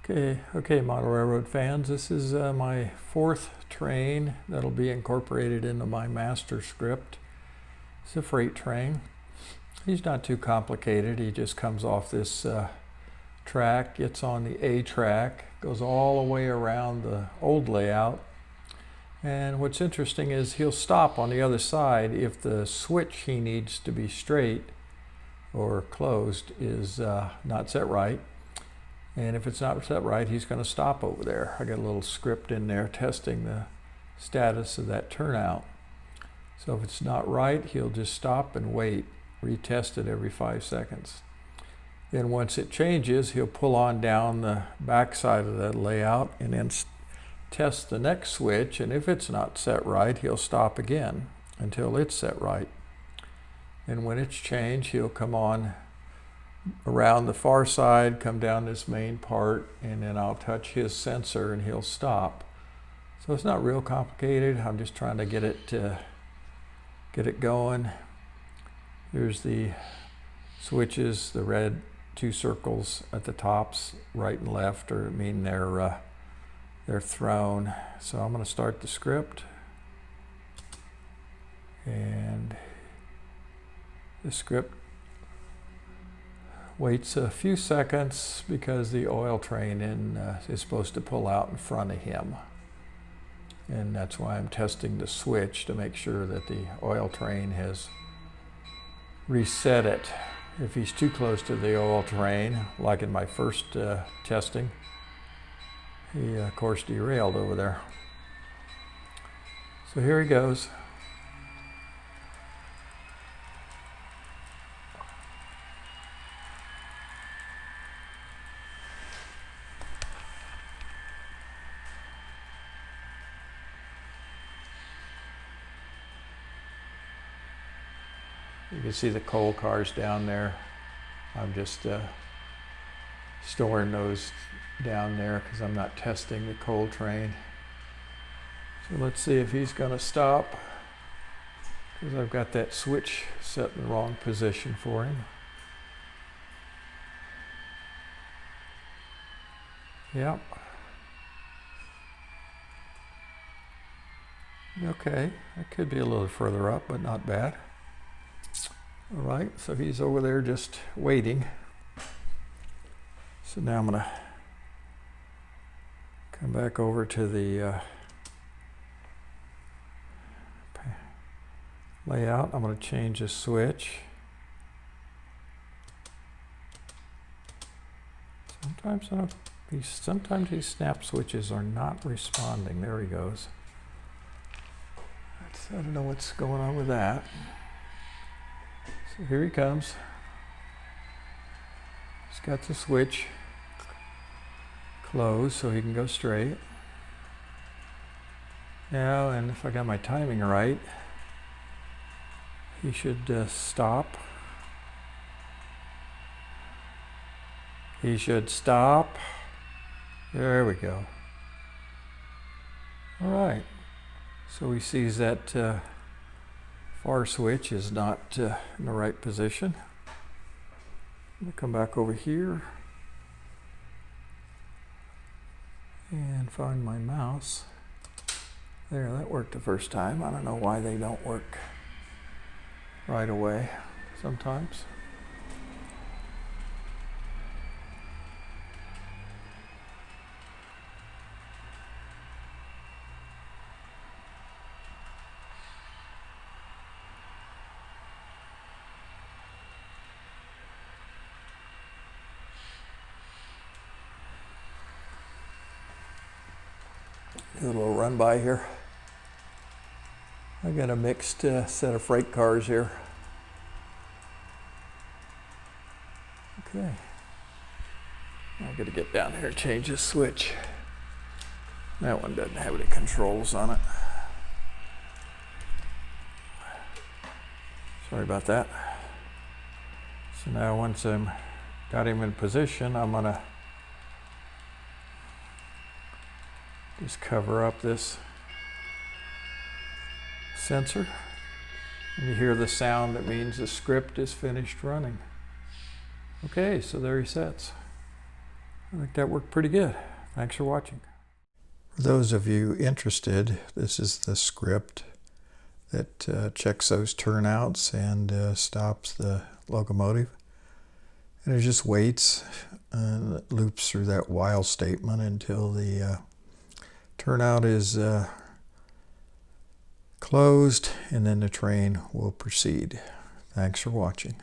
Okay, model railroad fans, this is my fourth train that'll be incorporated into my master script. It's a freight train. He's not too complicated. He just comes off this track, gets on the A track, goes all the way around the old layout. And what's interesting is he'll stop on the other side if the switch he needs to be straight or closed is not set right. And if it's not set right, he's going to stop over there. I got a little script in there testing the status of that turnout. So if it's not right, he'll just stop and wait, retest it every 5 seconds. Then once it changes, he'll pull on down the back side of that layout and then test the next switch. And if it's not set right, he'll stop again until it's set right. And when it's changed, he'll come on around the far side, come down this main part, and then I'll touch his sensor and he'll stop. So it's not real complicated. I'm just trying to get it going. Here's the switches, the red 2 circles at the tops, right and left, or mean they're thrown. So I'm going to start the script, and the script waits a few seconds because the oil train is supposed to pull out in front of him. And that's why I'm testing the switch to make sure that the oil train has reset it. If he's too close to the oil train, like in my first testing, he of course derailed over there. So here he goes. You can see the coal cars down there. I'm just storing those down there because I'm not testing the coal train. So let's see if he's going to stop, because I've got that switch set in the wrong position for him. Yep. Okay, that could be a little further up, but not bad. All right, so he's over there just waiting. So now I'm going to come back over to the layout. I'm going to change the switch. Sometimes these snap switches are not responding. There he goes. I don't know what's going on with that. So here he comes. He's got the switch closed so he can go straight. Now, and if I got my timing right, he should stop. He should stop. There we go. All right. So he sees that far switch is not in the right position. I'm going to come back over here and find my mouse. There, that worked the first time. I don't know why they don't work right away sometimes. Do a little run by here. I got a mixed set of freight cars here. Okay. I got to get down here and change this switch. That one doesn't have any controls on it. Sorry about that. So now once I'm got him in position, I'm going to just cover up this sensor. And you hear the sound that means the script is finished running. Okay, so there he sits. I think that worked pretty good. Thanks for watching. For those of you interested, this is the script that checks those turnouts and stops the locomotive. And it just waits and it loops through that while statement until the turnout is closed, and then the train will proceed. Thanks for watching.